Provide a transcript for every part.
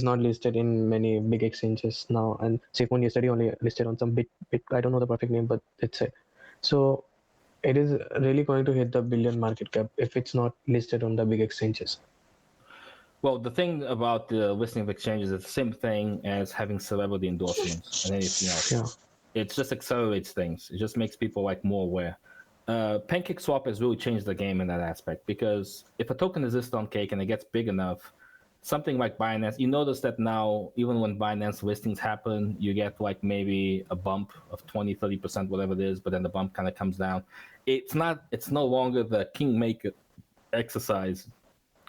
not listed in many big exchanges now, and Safemoon yesterday only listed on some bit. I don't know the perfect name, but it's it. So it is really going to hit the billion market cap if it's not listed on the big exchanges. Well, the thing about the listing of exchanges is the same thing as having celebrity endorsements and anything else. Yeah. It just accelerates things. It just makes people like more aware. PancakeSwap has really changed the game in that aspect, because if a token exists on Cake and it gets big enough, something like Binance, you notice that now, even when Binance listings happen, you get like maybe a bump of 20-30%, whatever it is, but then the bump kind of comes down. It's no longer the kingmaker exercise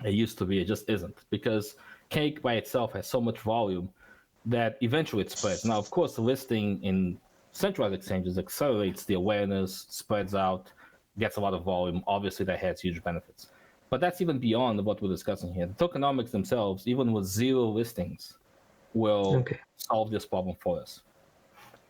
it used to be. It just isn't, because Cake by itself has so much volume that eventually it spreads. Now, of course, the listing in centralized exchanges accelerates the awareness, spreads out, gets a lot of volume. Obviously, that has huge benefits. But that's even beyond what we're discussing here. The tokenomics themselves, even with 0 listings, will Okay. solve this problem for us.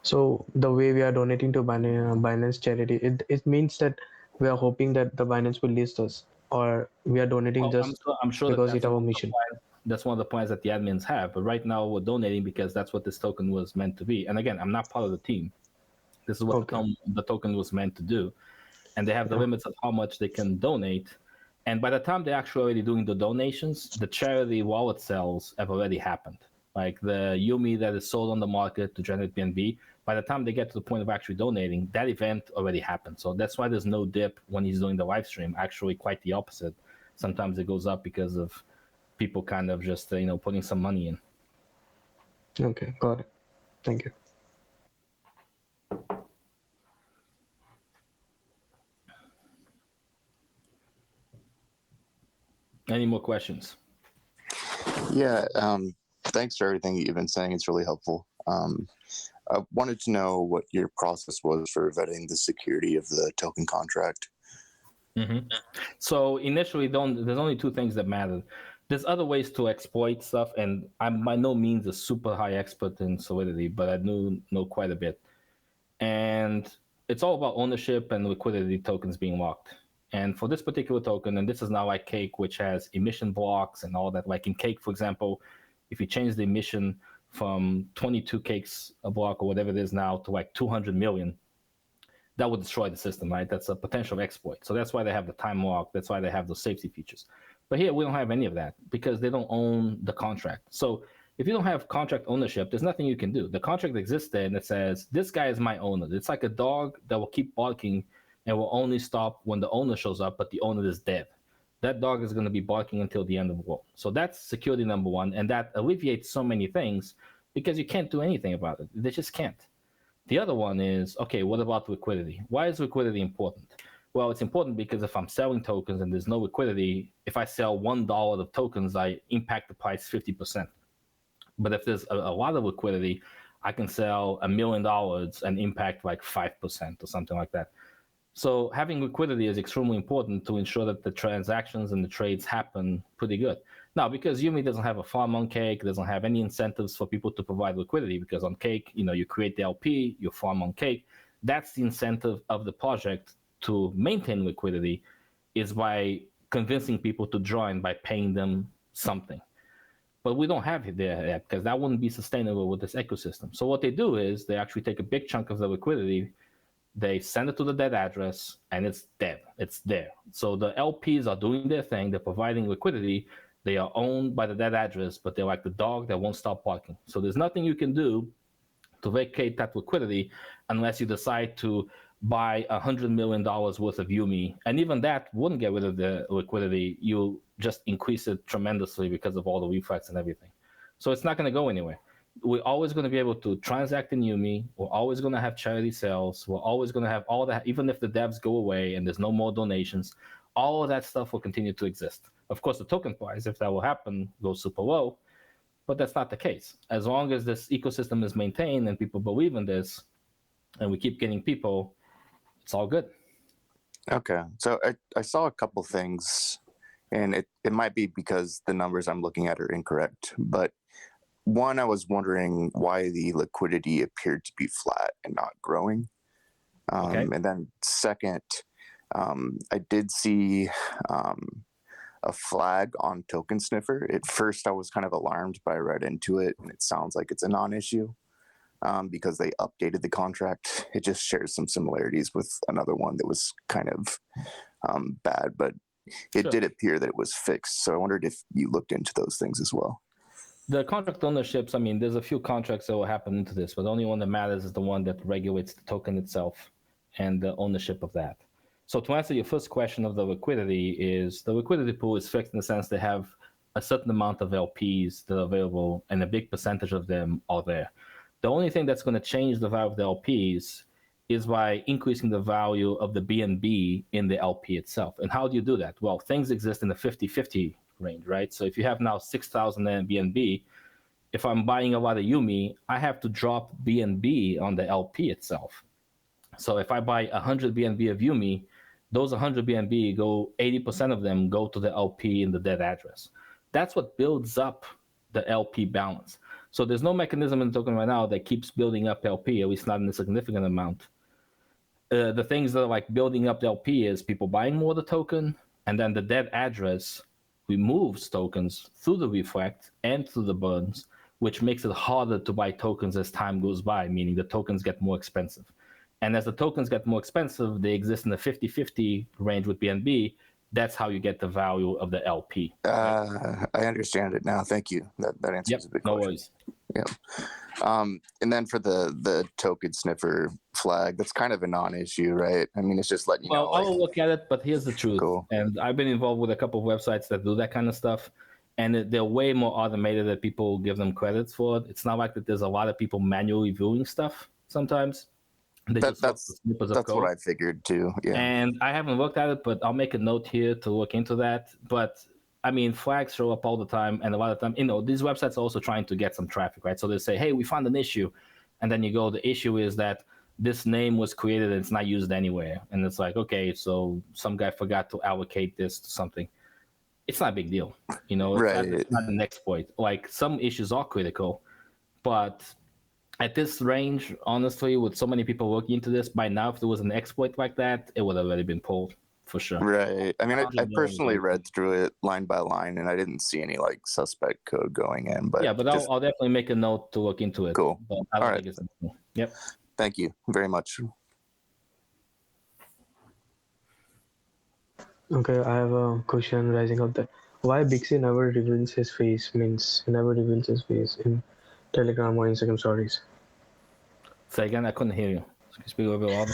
So the way we are donating to Binance charity, it means that we are hoping that the Binance will list us, or we are donating Well, just I'm sure that because it's our mission. that's one of the plans that the admins have. But right now, we're donating because that's what this token was meant to be. And again, I'm not part of the team. This is what Okay. the token was meant to do. And they have the Yeah. limits of how much they can donate. And by the time they're actually already doing the donations, the charity wallet sales have already happened. Like the Yumi that is sold on the market to generate BNB, by the time they get to the point of actually donating, that event already happened. So that's why there's no dip when he's doing the live stream. Actually, quite the opposite. Sometimes it goes up because of people kind of just putting some money in. Okay. Got it. Thank you. Any more questions? Yeah, thanks for everything you've been saying. It's really helpful. I wanted to know what your process was for vetting the security of the token contract. Mm-hmm. So initially, there's only 2 things that matter. There's other ways to exploit stuff, and I'm by no means a super high expert in Solidity, but I do know quite a bit. And it's all about ownership and liquidity tokens being locked. And for this particular token, and this is now like Cake, which has emission blocks and all that. Like in Cake, for example, if you change the emission from 22 cakes a block or whatever it is now to like 200 million, that would destroy the system, right? That's a potential exploit. So that's why they have the time lock. That's why they have those safety features. But here we don't have any of that because they don't own the contract. So if you don't have contract ownership, there's nothing you can do. The contract exists there and it says, this guy is my owner. It's like a dog that will keep barking and will only stop when the owner shows up, but the owner is dead. That dog is going to be barking until the end of the world. So that's security number 1. And that alleviates so many things because you can't do anything about it. They just can't. The other one is, okay, what about liquidity? Why is liquidity important? Well, it's important because if I'm selling tokens and there's no liquidity, if I sell $1 of tokens, I impact the price 50%. But if there's a lot of liquidity, I can sell $1 million and impact like 5% or something like that. So having liquidity is extremely important to ensure that the transactions and the trades happen pretty good. Now, because Yumi doesn't have a farm on Cake, doesn't have any incentives for people to provide liquidity, because on Cake, you create the LP, you farm on Cake. That's the incentive of the project to maintain liquidity, is by convincing people to join by paying them something. But we don't have it there yet because that wouldn't be sustainable with this ecosystem. So what they do is they actually take a big chunk of the liquidity, they send it to the dead address, and it's dead. It's there. So the LPs are doing their thing. They're providing liquidity. They are owned by the dead address, but they're like the dog that won't stop barking. So there's nothing you can do to vacate that liquidity unless you decide to buy $100 million worth of Yumi. And even that wouldn't get rid of the liquidity. You just increase it tremendously because of all the reflex and everything. So it's not going to go anywhere. We're always going to be able to transact in Yumi. We're always going to have charity sales. We're always going to have all that. Even if the devs go away and there's no more donations, all of that stuff will continue to exist. Of course, the token price, if that will happen, goes super low. But that's not the case. As long as this ecosystem is maintained and people believe in this, and we keep getting people, it's all good. Okay. So I saw a couple things, and it might be because the numbers I'm looking at are incorrect. But one, I was wondering why the liquidity appeared to be flat and not growing. Okay. And then second, I did see a flag on Token Sniffer. At first, I was kind of alarmed, but I read into it, and it sounds like it's a non-issue because they updated the contract. It just shares some similarities with another one that was kind of bad, but it did appear that it was fixed. So I wondered if you looked into those things as well. The contract ownerships, I mean, there's a few contracts that will happen into this, but the only one that matters is the one that regulates the token itself and the ownership of that. So to answer your first question of the liquidity is, the liquidity pool is fixed in the sense they have a certain amount of LPs that are available and a big percentage of them are there. The only thing that's going to change the value of the LPs is by increasing the value of the BNB in the LP itself. And how do you do that? Well, things exist in the 50-50 range, right? So if you have now 6,000 BNB, if I'm buying a lot of Yumi, I have to drop BNB on the LP itself. So if I buy 100 BNB of Yumi, those 100 BNB go, 80% of them go to the LP in the dead address. That's what builds up the LP balance. So there's no mechanism in the token right now that keeps building up LP, at least not in a significant amount. The things that are like building up the LP is people buying more of the token, and then the dead address removes tokens through the reflect and through the burns, which makes it harder to buy tokens as time goes by, meaning the tokens get more expensive. And as the tokens get more expensive, they exist in the 50-50 range with BNB. That's how you get the value of the LP. Right? I understand it now. Thank you. That answers a big no question. Worries. Yeah. And then for the token sniffer flag, that's kind of a non-issue, right? I mean, it's just letting you know. Well, I'll look at it, but here's the truth. Cool. And I've been involved with a couple of websites that do that kind of stuff, and they're way more automated than people give them credits for. It's not like that there's a lot of people manually viewing stuff sometimes. That's what I figured too. Yeah. And I haven't looked at it, but I'll make a note here to look into that. But I mean, flags show up all the time, and a lot of time, these websites are also trying to get some traffic, right? So they say, "Hey, we found an issue," and then you go, "The issue is that this name was created and it's not used anywhere." And it's like, okay, so some guy forgot to allocate this to something. It's not a big deal, it's not an exploit. Like, some issues are critical, but at this range, honestly, with so many people looking into this, by now, if there was an exploit like that, it would have already been pulled for sure. Right. I mean, I personally read through it line by line, and I didn't see any like suspect code going in. But yeah, but I'll definitely make a note to look into it. Cool. But I don't think it's anything. Yep. Thank you very much. Okay, I have a question rising up there. Why Bixi never reveals his face? Means he never reveals his face in Telegram or Instagram stories. Say again, I couldn't hear you. Can you speak a little bit louder?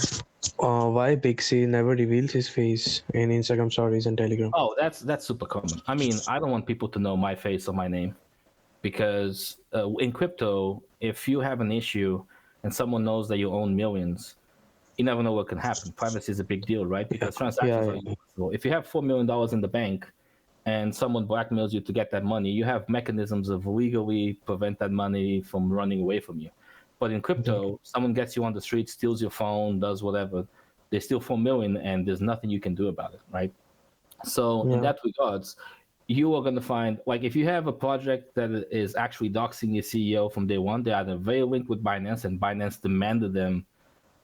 Why Bixi never reveals his face in Instagram stories and Telegram? Oh, that's super common. I mean, I don't want people to know my face or my name, because in crypto, if you have an issue and someone knows that you own millions, you never know what can happen. Privacy is a big deal, right? Because transactions are useful. If you have $4 million in the bank and someone blackmails you to get that money, you have mechanisms of legally prevent that money from running away from you. But in crypto, someone gets you on the street, steals your phone, does whatever. They steal 4 million, and there's nothing you can do about it, right? So in that regards, you are going to find, like, if you have a project that is actually doxing your CEO from day one, they either very linked with Binance, and Binance demanded them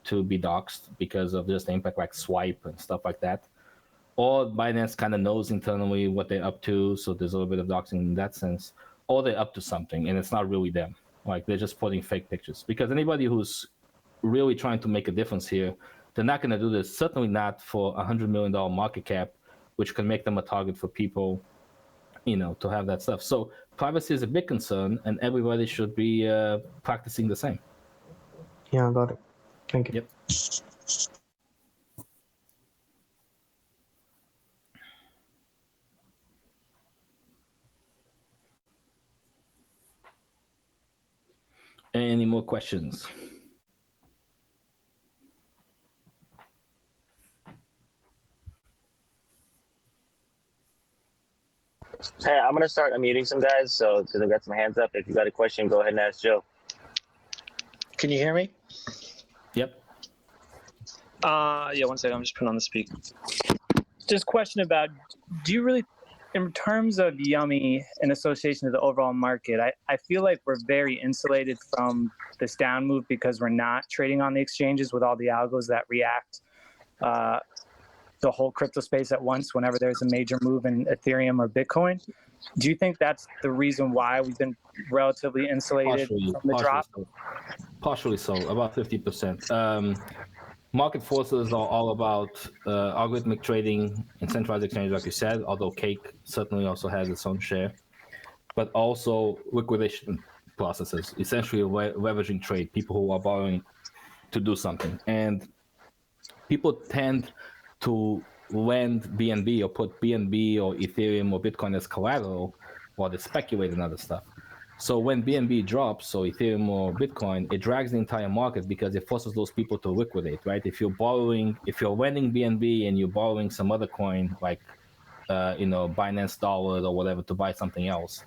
to be doxed because of just the impact, like swipe and stuff like that. Or Binance kind of knows internally what they're up to, so there's a little bit of doxing in that sense. Or they're up to something, and it's not really them. Like, they're just putting fake pictures. Because anybody who's really trying to make a difference here, they're not going to do this, certainly not for $100 million market cap, which can make them a target for people, to have that stuff. So privacy is a big concern, and everybody should be practicing the same. Yeah, got it. Thank you. Yep. Any more questions? Hey, I'm going to start unmuting some guys, so because I've got some hands up. If you got a question, go ahead and ask Joe. Can you hear me? Yep. Yeah, one second. I'm just putting on the speaker. Just question about, do you really, in terms of Yummy in association to the overall market, I feel like we're very insulated from this down move because we're not trading on the exchanges with all the algos that react the whole crypto space at once whenever there's a major move in Ethereum or Bitcoin. Do you think that's the reason why we've been relatively insulated from the drop? Partially so, about 50%. Market forces are all about algorithmic trading and centralized exchange, like you said, although Cake certainly also has its own share, but also liquidation processes, essentially leveraging trade, people who are borrowing to do something. And people tend to lend BNB or put BNB or Ethereum or Bitcoin as collateral while they speculate in other stuff. So when BNB drops, or Ethereum or Bitcoin, it drags the entire market because it forces those people to liquidate, right? If you're lending BNB and you're borrowing some other coin like, Binance Dollar or whatever to buy something else,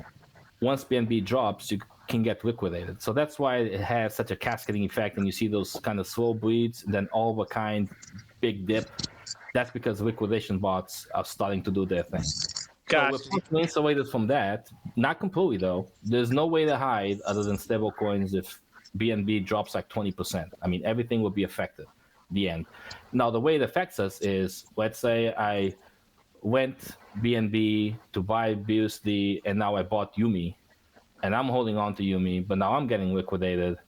once BNB drops, you can get liquidated. So that's why it has such a cascading effect, and you see those kind of slow bleeds, and then all of a kind big dip. That's because liquidation bots are starting to do their thing. Gotcha. So we're partially insulated from that, not completely though. There's no way to hide other than stable coins if BNB drops like 20%. I mean, everything will be affected in the end. Now, the way it affects us is, let's say I went BNB to buy BUSD and now I bought Yumi and I'm holding on to Yumi, but now I'm getting liquidated.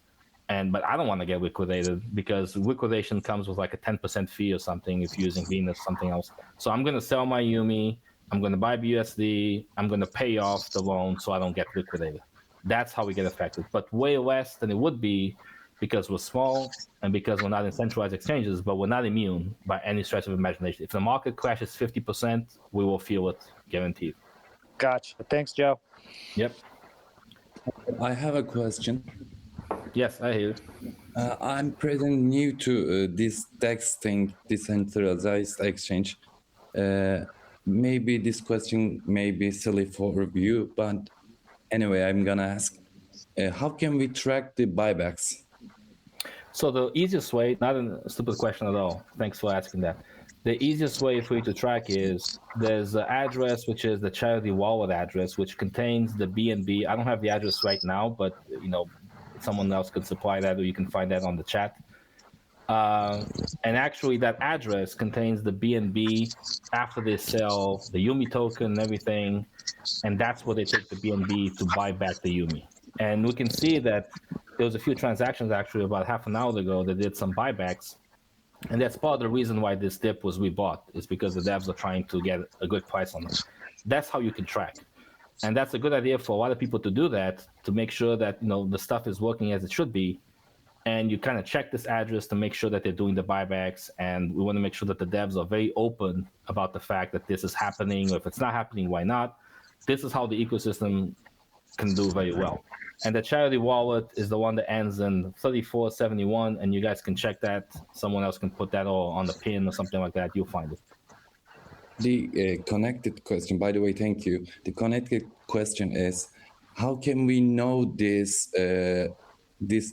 But I don't want to get liquidated because liquidation comes with like a 10% fee or something if you're using Venus, something else. So I'm going to sell my Yumi. I'm going to buy BUSD. I'm going to pay off the loan so I don't get liquidated. That's how we get affected, but way less than it would be because we're small and because we're not in centralized exchanges, but we're not immune by any stretch of imagination. If the market crashes 50%, we will feel it, guaranteed. Gotcha. Thanks, Joe. Yep. I have a question. Yes, I hear. I'm pretty new to this texting decentralized exchange. Maybe this question may be silly for you, but anyway, I'm gonna ask. How can we track the buybacks? So the easiest way, not a stupid question at all, thanks for asking that. The easiest way for you to track is there's an address, which is the charity wallet address, which contains the BNB. I don't have the address right now, but someone else could supply that, or you can find that on the chat. And actually, that address contains the BNB after they sell the Yumi token and everything, and that's where they take the BNB to buy back the Yumi. And we can see that there was a few transactions actually about half an hour ago that did some buybacks, and that's part of the reason why this dip was rebought, is because the devs are trying to get a good price on it. That's how you can track. And that's a good idea for a lot of people to do that, to make sure that the stuff is working as it should be. And you kind of check this address to make sure that they're doing the buybacks. And we want to make sure that the devs are very open about the fact that this is happening, or if it's not happening, why not? This is how the ecosystem can do very well. And the charity wallet is the one that ends in 3471, and you guys can check that. Someone else can put that all on the pin or something like that. You'll find it. The connected question, by the way, thank you. The connected question is, how can we know this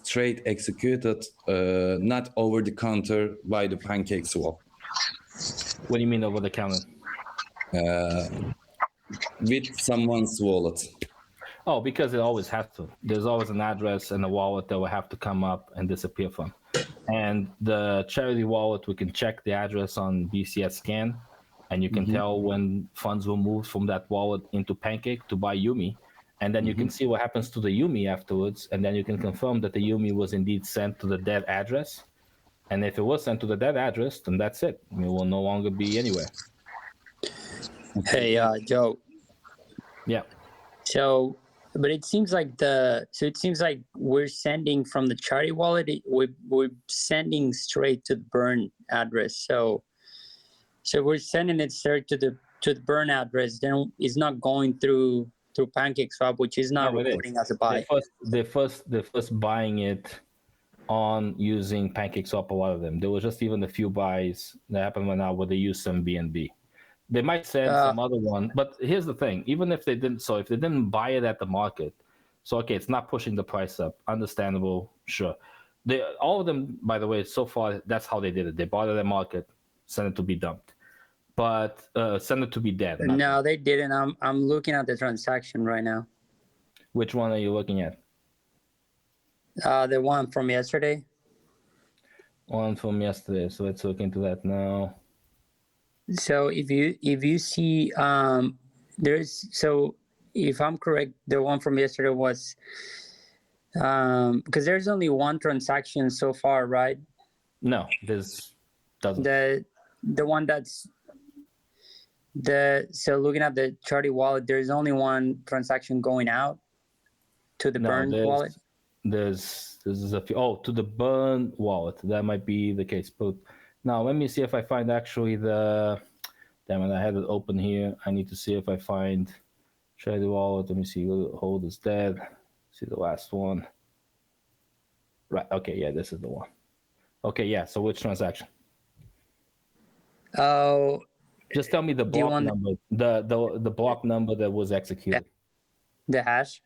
trade executed not over the counter by the pancake swap? What do you mean over the counter? With someone's wallet. Oh, because it always has to. There's always an address and a wallet that will have to come up and disappear from. And the charity wallet, we can check the address on BCS scan, and you can tell when funds will move from that wallet into Pancake to buy Yumi. And then you can see what happens to the Yumi afterwards, and then you can confirm that the Yumi was indeed sent to the dead address. And if it was sent to the dead address, then that's it. It will no longer be anywhere. Hey, Joe. Yeah. So, but it seems like we're sending from the charity wallet. We're sending straight to the burn address. So we're sending it straight to the burn address. Then it's not going through PancakeSwap, which is not recording as a buy. They're first buying it on using PancakeSwap. A lot of them. There was just even a few buys that happened right now where they used some BNB. They might send some other one, but here's the thing: even if they didn't, if they didn't buy it at the market, okay, it's not pushing the price up. Understandable, sure. All of them, by the way, so far that's how they did it. They bought it at market, sent it to be dumped, but send it to be dead. No, they didn't. I'm looking at the transaction right now. Which one are you looking at? The one from yesterday. One from yesterday. So let's look into that now. So if you see there's so if I'm correct, the one from yesterday was because there's only one transaction so far, right? No, this doesn't. The one that's so looking at the Charlie wallet, there's only one transaction going out to the Burn wallet. There's a few. Oh, to the Burn wallet. That might be the case. But now let me see if I find actually the. Damn it! I had it open here. I need to see if I find Charlie wallet. Let me see. Hold is dead. See the last one. Right. Okay. Yeah, this is the one. Okay. Yeah. So which transaction? Oh. Just tell me the block number. The block number that was executed. The hash.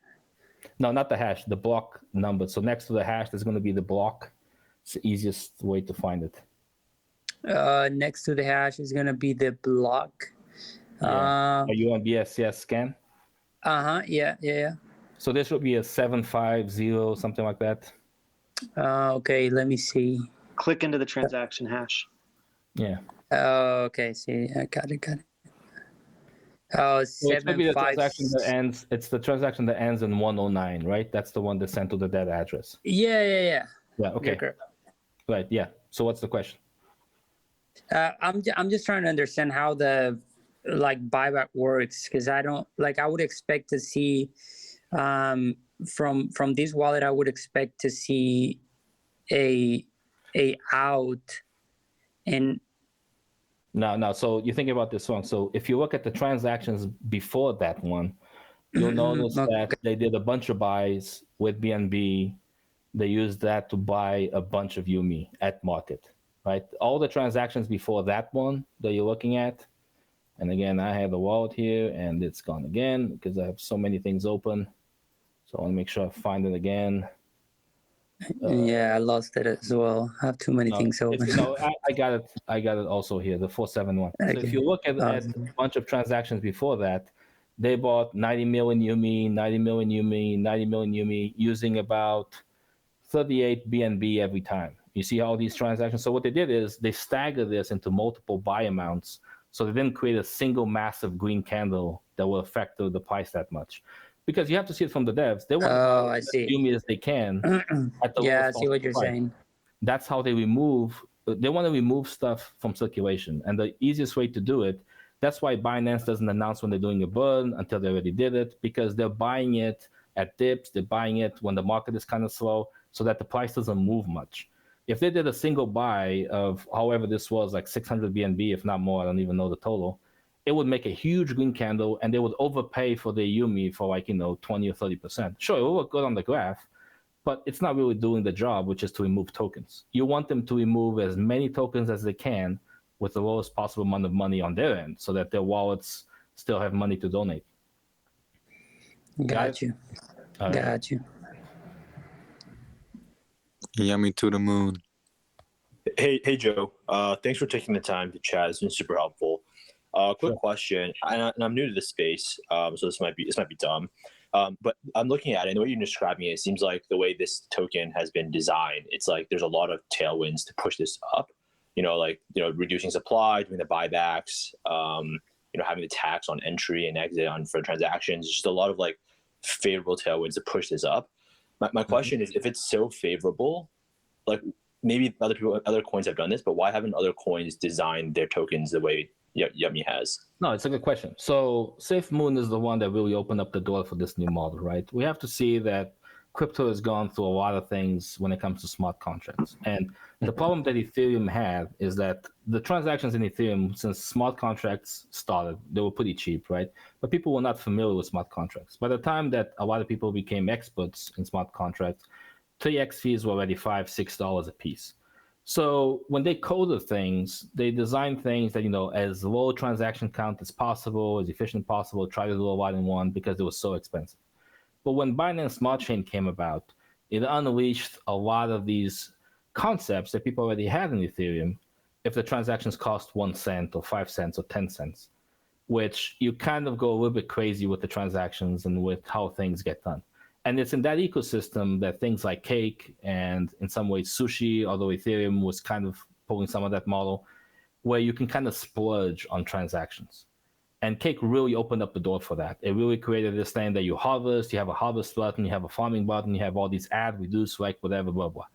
No, not the hash, the block number. So next to the hash, there's going to be the block. It's the easiest way to find it. Next to the hash is going to be the block. Yeah. Are you on BSCS scan? Yeah. So there should be a 750, something like that. Okay, let me see. Click into the transaction hash. Yeah. Okay, see, I got it. Oh, so it's maybe the transaction that ends. It's the transaction that ends in 109, right? That's the one that's sent to the dead address. Yeah. Yeah. Okay. Right. Yeah. So what's the question? I'm just trying to understand how the buyback works, because I don't I would expect to see from this wallet, I would expect to see a out and. No. So you're thinking about this wrong. So if you look at the transactions before that one, you'll notice that they did a bunch of buys with BNB. They used that to buy a bunch of Yumi at market, right? All the transactions before that one that you're looking at. And again, I have the wallet here and it's gone again because I have so many things open. So I want to make sure I find it again. Yeah, I lost it as well. I have too many things open. I got it. I got it also here, the 471. Okay. So if you look at a bunch of transactions before that, they bought 90 million Yumi, 90 million Yumi, 90 million Yumi, using about 38 BNB every time. You see all these transactions. So what they did is they staggered this into multiple buy amounts. So they didn't create a single massive green candle that will affect the price that much. Because you have to see it from the devs. They want as Yumi as they can. At the I see what you're saying. That's how they remove. They want to remove stuff from circulation, and the easiest way to do it. That's why Binance doesn't announce when they're doing a burn until they already did it, because they're buying it at dips. They're buying it when the market is kind of slow, so that the price doesn't move much. If they did a single buy of however this was, like 600 BNB, if not more, I don't even know the total. It would make a huge green candle, and they would overpay for the Yumi for 20 or 30%. Sure, it will look good on the graph, but it's not really doing the job, which is to remove tokens. You want them to remove as many tokens as they can with the lowest possible amount of money on their end, so that their wallets still have money to donate. Got you. Yummy to the moon. Hey Joe. Thanks for taking the time to chat. It's been super helpful. Quick question, and I'm new to this space, so this might be dumb, but I'm looking at it, and the way you're describing it, it seems like the way this token has been designed, it's like there's a lot of tailwinds to push this up. Reducing supply, doing the buybacks, having the tax on entry and exit for transactions. Just a lot of favorable tailwinds to push this up. My question is, if it's so favorable, maybe other coins have done this, but why haven't other coins designed their tokens the way Yummy has? No, it's a good question. So SafeMoon is the one that really opened up the door for this new model, right? We have to see that crypto has gone through a lot of things when it comes to smart contracts. And the problem that Ethereum had is that the transactions in Ethereum, since smart contracts started, they were pretty cheap, right? But people were not familiar with smart contracts. By the time that a lot of people became experts in smart contracts, 3x fees were already $5, $6 a piece. So when they coded things, they designed things that, as low transaction count as possible, as efficient as possible, try to do a lot in one because it was so expensive. But when Binance Smart Chain came about, it unleashed a lot of these concepts that people already had in Ethereum if the transactions cost 1 cent or 5 cents or 10 cents, which you kind of go a little bit crazy with the transactions and with how things get done. And it's in that ecosystem that things like Cake and in some ways Sushi, although Ethereum was kind of pulling some of that model, where you can kind of splurge on transactions. And Cake really opened up the door for that. It really created this thing that you harvest, you have a harvest button, you have a farming button, you have all these add, reduce, like whatever, blah, blah.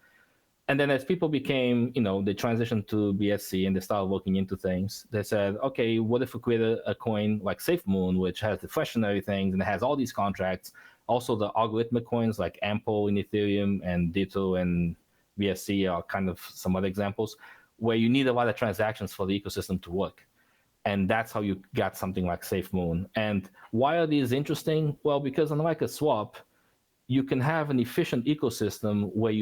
And then as people became, they transitioned to BSC and they started looking into things, they said, okay, what if we create a coin like SafeMoon, which has deflationary things and it has all these contracts. Also, the algorithmic coins like Ample in Ethereum and Ditto and BSC are kind of some other examples where you need a lot of transactions for the ecosystem to work. And that's how you got something like SafeMoon. And why are these interesting? Well, because unlike a swap, you can have an efficient ecosystem where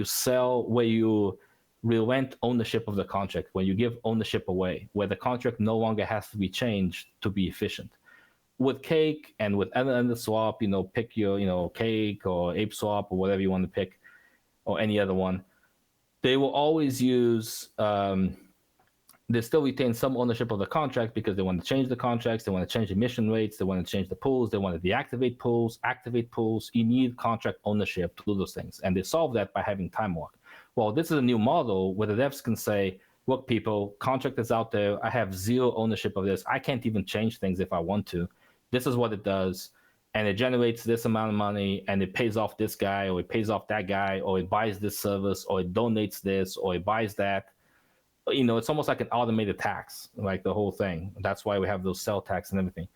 you relent ownership of the contract, where you give ownership away, where the contract no longer has to be changed to be efficient. With Cake and with other swap, pick your, Cake or Ape Swap or whatever you want to pick, or any other one, they will always use they still retain some ownership of the contract because they want to change the contracts, they want to change emission rates, they want to change the pools, they want to deactivate pools, activate pools. You need contract ownership to do those things. And they solve that by having time lock. Well, this is a new model where the devs can say, look, people, contract is out there. I have zero ownership of this. I can't even change things if I want to. This is what it does. And it generates this amount of money and it pays off this guy or it pays off that guy or it buys this service or it donates this or it buys that. It's almost like an automated tax, like the whole thing. That's why we have those cell tax and everything.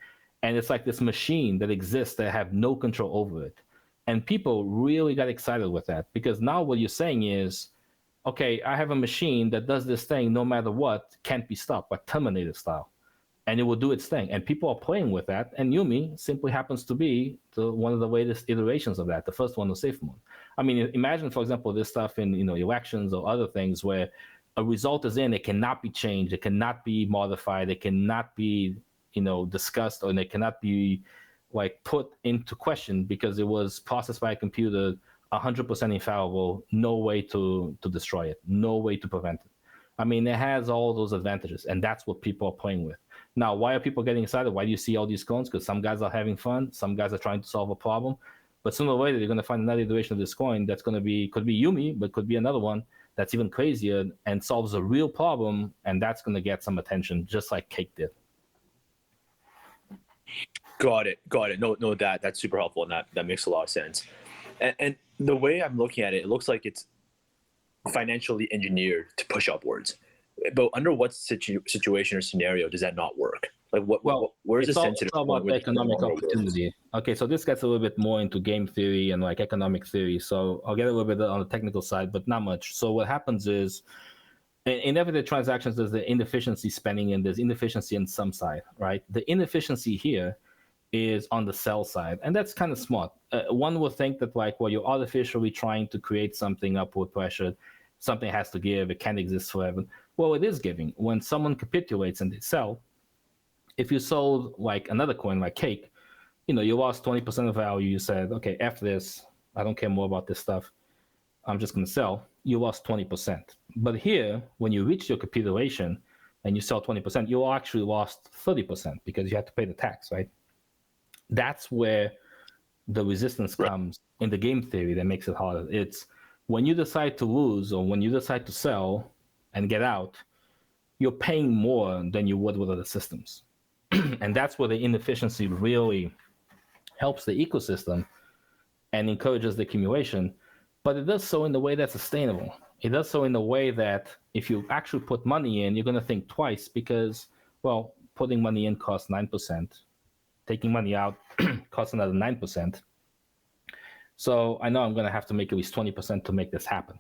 And it's like this machine that exists that have no control over it. And people really got excited with that because now what you're saying is, okay, I have a machine that does this thing no matter what, can't be stopped, like Terminator style. And it will do its thing. And people are playing with that. And Yumi simply happens to be one of the latest iterations of that. The first one was SafeMoon. I mean, imagine, for example, this stuff in elections or other things where a result is in, it cannot be changed, it cannot be modified, it cannot be, discussed, or it cannot be like put into question because it was processed by a computer, 100% infallible, no way to destroy it, no way to prevent it. I mean, it has all those advantages, and that's what people are playing with. Now, why are people getting excited? Why do you see all these clones? Because some guys are having fun, some guys are trying to solve a problem, but sooner or later, you're going to find another iteration of this coin that's going to be, could be Yumi, but could be another one that's even crazier and solves a real problem, and that's going to get some attention, just like Cake did. Got it. No, that's super helpful, and that makes a lot of sense. And the way I'm looking at it, it looks like it's financially engineered to push upwards. But under what situation or scenario does that not work? Like, where's the sensitive point? It's all about the economic opportunity. Okay, so this gets a little bit more into game theory and like economic theory. So I'll get a little bit on the technical side, but not much. So what happens is, in everyday transactions, there's the inefficiency spending and there's inefficiency on some side, right? The inefficiency here is on the sell side, and that's kind of smart. One would think that you're artificially trying to create something, upward pressure, something has to give, it can't exist forever. Well, it is giving. When someone capitulates and they sell, if you sold like another coin like Cake, you lost 20% of value. You said, okay, after this, I don't care more about this stuff. I'm just going to sell. You lost 20%. But here, when you reach your capitulation and you sell 20%, you actually lost 30% because you had to pay the tax, right? That's where the resistance comes in the game theory that makes it harder. It's when you decide to lose or when you decide to sell and get out, you're paying more than you would with other systems. And that's where the inefficiency really helps the ecosystem and encourages the accumulation. But it does so in a way that's sustainable. It does so in a way that if you actually put money in, you're going to think twice because, well, putting money in costs 9%. Taking money out costs another 9%. So I know I'm going to have to make at least 20% to make this happen.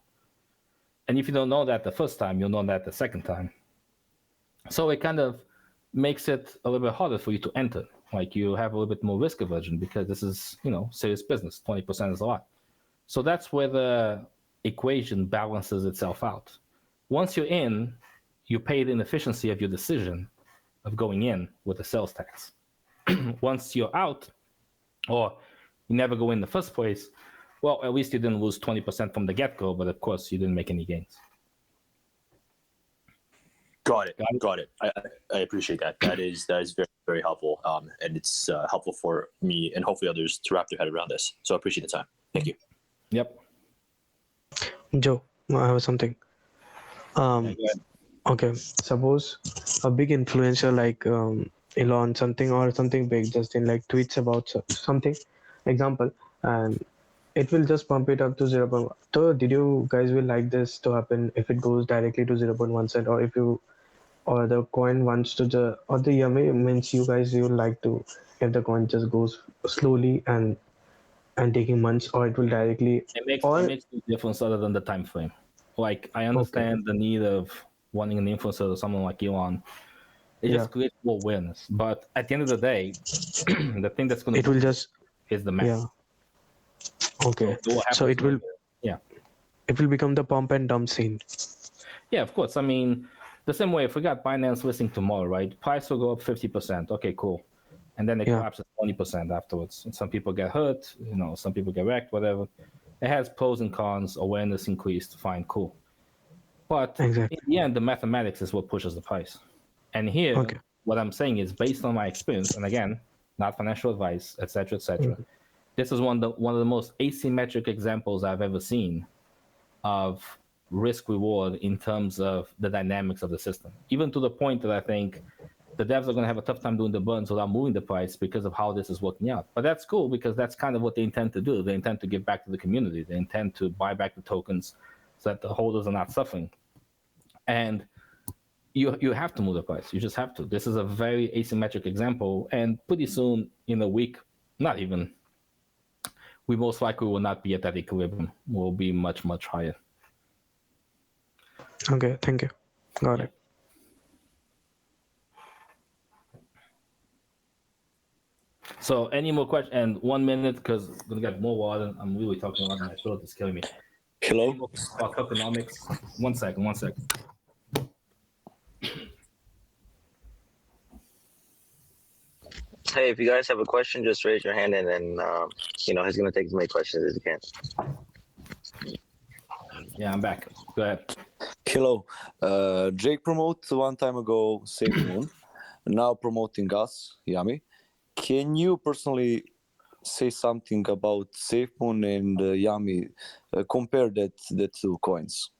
And if you don't know that the first time, you'll know that the second time. So it kind of makes it a little bit harder for you to enter. Like you have a little bit more risk aversion because this is, serious business. 20% is a lot. So that's where the equation balances itself out. Once you're in, you pay the inefficiency of your decision of going in with the sales tax. Once you're out, or you never go in the first place, well, at least you didn't lose 20% from the get-go, but of course you didn't make any gains. Got it. I appreciate that. That is very, very helpful. And it's helpful for me and hopefully others to wrap their head around this. So I appreciate the time. Thank you. Yep. Joe, I have something. Okay, suppose a big influencer like Elon something or something big just in like tweets about something, example, and it will just pump it up to 0. So did you guys will like this to happen if it goes directly to 0.1 cent, or if you or the coin wants to the or the yummy means you guys you like to if the coin just goes slowly and taking months, or it will directly It or makes no difference other than the time frame. Like I okay, understand the need of wanting an influencer or someone like Elon. It yeah, just creates more awareness. But at the end of the day, the thing that's going to it will push just is the yeah, mass. okay, So what so happens when? Yeah, it will become the pump and dump scene. yeah, of course. I mean, the same way if we got Binance listing tomorrow, right? Price will go up 50%. Okay, cool. And then it Yeah, collapses 20% afterwards. And some people get hurt, some people get wrecked, whatever. It has pros and cons, awareness increased, fine, cool. But in exactly. the end, the mathematics is what pushes the price. And here, Okay. what I'm saying is based on my experience, and again, not financial advice, etc., etc. Mhm. This is one of the most asymmetric examples I've ever seen of risk reward in terms of the dynamics of the system. Even to the point that I think the devs are going to have a tough time doing the burns without moving the price because of how this is working out. But that's cool because that's kind of what they intend to do. They intend to give back to the community. They intend to buy back the tokens so that the holders are not suffering. And you have to move the price. You just have to. This is a very asymmetric example, and pretty soon in a week, not even, we most likely will not be at that equilibrium. We'll be much much higher. Okay, thank you. Got Yeah. it. So any more questions? And 1 minute because I'm gonna get more water. I'm really talking a lot. My throat is killing me. Hello. Any more about tokenomics? 1 second. 1 second. Hey, if you guys have a question, just raise your hand, and then he's gonna take as many questions as he can. Yeah, I'm back. Go ahead. Hello. Jake promoted one time ago Safe Moon, now promoting us, Yami. Can you personally say something about Safe Moon and Yami? Compare the two coins.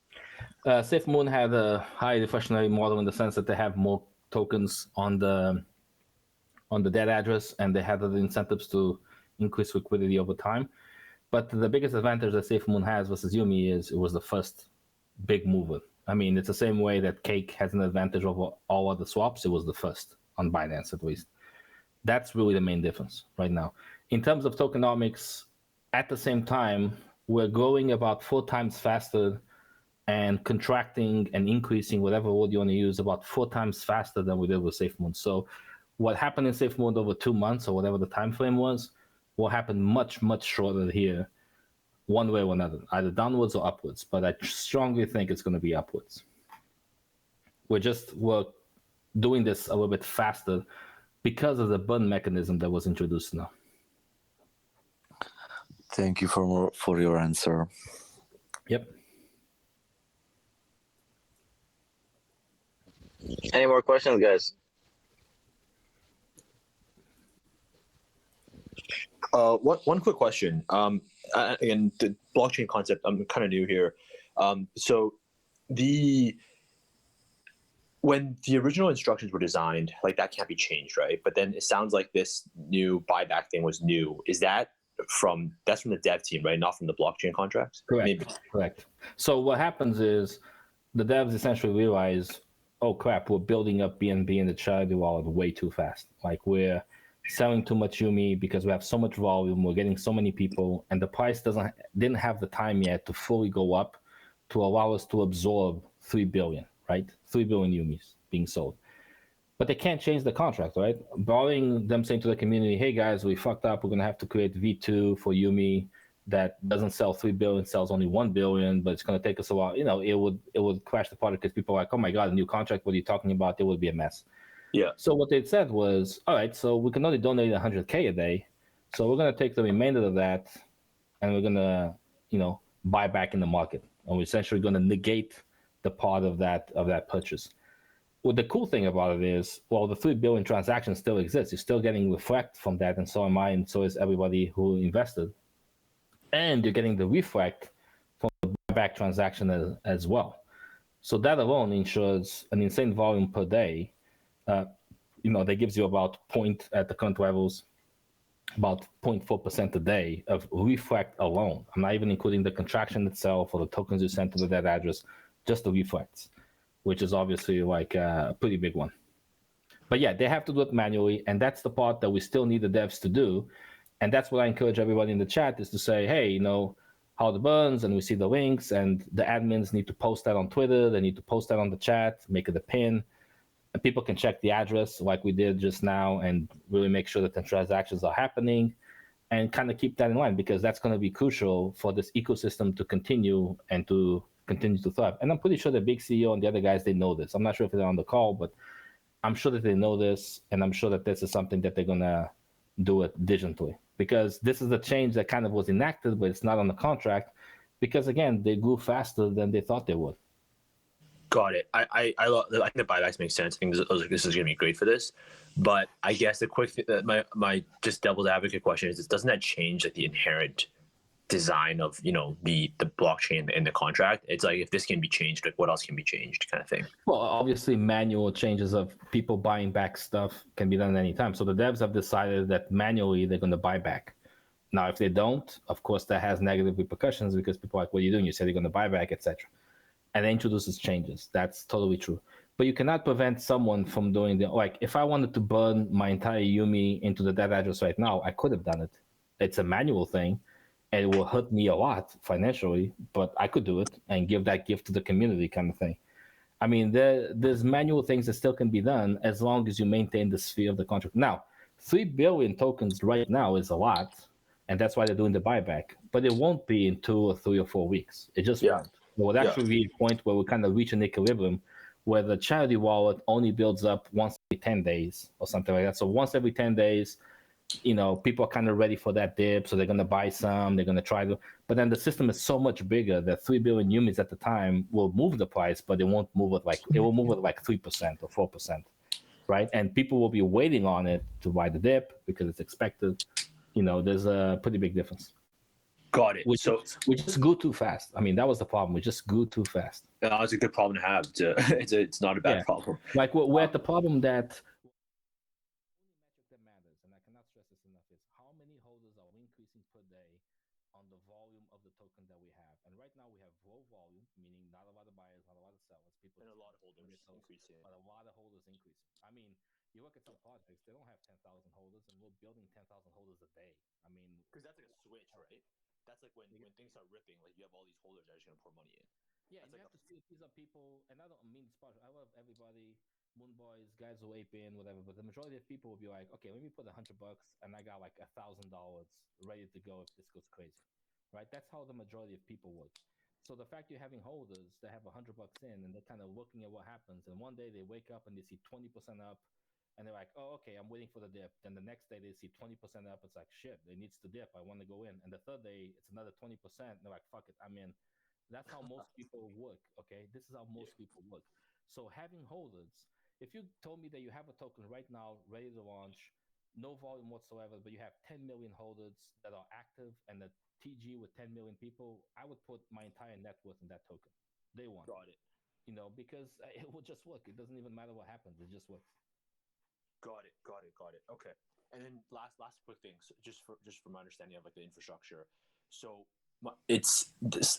Safe Moon had a high deflationary model in the sense that they have more tokens on the dead address, and they had the incentives to increase liquidity over time. But the biggest advantage that Safe Moon has versus Yumi is it was the first big mover. I mean, it's the same way that Cake has an advantage over all other swaps. It was the first on Binance, at least. That's really the main difference right now. In terms of tokenomics, at the same time, we're growing about 4 times faster and contracting and increasing, whatever word you want to use, about 4 times faster than we did with SafeMoon. So what happened in SafeMoon over 2 months or whatever the time frame was, will happen much, much shorter here, one way or another, either downwards or upwards. But I strongly think it's going to be upwards. We're doing this a little bit faster because of the burn mechanism that was introduced now. Thank you for your answer. Yep. Any more questions, guys? One quick question. Again, the blockchain concept, I'm kind of new here. So when the original instructions were designed, like that can't be changed, right? But then it sounds like this new buyback thing was new. That's from the dev team, right? Not from the blockchain contracts? Correct. Maybe. Correct. So what happens is the devs essentially realize, oh crap, we're building up BNB in the charity wallet way too fast. Like we're selling too much Yumi because we have so much volume, we're getting so many people, and the price didn't have the time yet to fully go up to allow us to absorb 3 billion, right? 3 billion Yumis being sold. But they can't change the contract, right? Barring them saying to the community, hey guys, we fucked up, we're gonna have to create V2 for Yumi that doesn't sell 3 billion, sells only 1 billion, but it's going to take us a while. It would crash the product because people are like, oh my God, a new contract, what are you talking about? It would be a mess. Yeah. So what they said was, all right, so we can only donate 100K a day. So we're going to take the remainder of that and we're going to, buy back in the market. And we're essentially going to negate the part of that purchase. Well, the cool thing about it is, well, the 3 billion transaction still exists. You're still getting reflect from that, and so am I, and so is everybody who invested. And you're getting the reflect from the buyback transaction as well. So that alone ensures an insane volume per day. That gives you about point at the current levels, about 0.4% a day of reflect alone. I'm not even including the contraction itself or the tokens you send to that address, just the reflects, which is obviously like a pretty big one. But yeah, they have to do it manually, and that's the part that we still need the devs to do. And that's what I encourage everybody in the chat is to say, hey, how the burns, and we see the links, and the admins need to post that on Twitter. They need to post that on the chat, make it a pin. And people can check the address like we did just now and really make sure that the transactions are happening and kind of keep that in line, because that's going to be crucial for this ecosystem to continue and to continue to thrive. And I'm pretty sure the big CEO and the other guys, they know this. I'm not sure if they're on the call, but I'm sure that they know this, and I'm sure that this is something that they're going to do it digitally, because this is a change that kind of was enacted, but it's not on the contract, because again, they grew faster than they thought they would. Got it. I think the buybacks make sense. I think this is going to be great for this. But I guess the quick my just devil's advocate question is: doesn't that change like the inherent design of the blockchain and the contract? It's like, if this can be changed, like what else can be changed, kind of thing. Well, obviously, manual changes of people buying back stuff can be done at any time. So the devs have decided that manually they're going to buy back. Now, if they don't, of course, that has negative repercussions, because people are like, what are you doing? You said you're going to buy back, etc. And it introduces changes. That's totally true. But you cannot prevent someone from doing if I wanted to burn my entire Yumi into the dead address right now, I could have done it. It's a manual thing, and it will hurt me a lot financially, but I could do it and give that gift to the community, kind of thing. I mean, there's manual things that still can be done as long as you maintain the sphere of the contract. Now, 3 billion tokens right now is a lot, and that's why they're doing the buyback. But it won't be in 2 or 3 or 4 weeks. It just won't. It would actually be a point where we kind of reach an equilibrium where the charity wallet only builds up once every 10 days or something like that. So once every 10 days, people are kind of ready for that dip. So they're going to buy some, they're going to try to, but then the system is so much bigger that 3 billion Yumis at the time will move the price, but it won't move it it will move it like 3% or 4%, right? And people will be waiting on it to buy the dip because it's expected. There's a pretty big difference. Got it. We just grew too fast. I mean, that was the problem. We just grew too fast. It's a good problem to have. It's not a bad problem. Like we're at the problem that matters, and I cannot stress this enough, is how many holders are increasing per day on the volume of the token that we have. And right now we have low volume, meaning not a lot of buyers, not a lot of sellers. People and a lot of holders increasing. But a lot of holders increasing. I mean, you look at some projects, they don't have 10,000 holders, and we're building 10,000 holders a day. I mean, because that's like a switch, right? That's like when things start ripping, like you have all these holders that are just going to pour money in. Yeah, and you have to see if these are people, and I don't mean this part, I love everybody, Moon Boys, guys who ape in, whatever, but the majority of people will be like, okay, let me put $100 and I got like $1,000 ready to go if this goes crazy, right? That's how the majority of people would. So the fact you're having holders that have $100 in and they're kind of looking at what happens, and one day they wake up and they see 20% up, and they're like, oh, okay, I'm waiting for the dip. Then the next day they see 20% up. It's like, shit, it needs to dip. I want to go in. And the third day, it's another 20%. And they're like, fuck it, I'm in. That's how most people work, okay? This is how most people work. So having holders, if you told me that you have a token right now ready to launch, no volume whatsoever, but you have 10 million holders that are active and a TG with 10 million people, I would put my entire net worth in that token. Day one. Got it. Because it will just work. It doesn't even matter what happens. It just works. Got it. Okay. And then last quick thing, so just for my understanding of like the infrastructure. So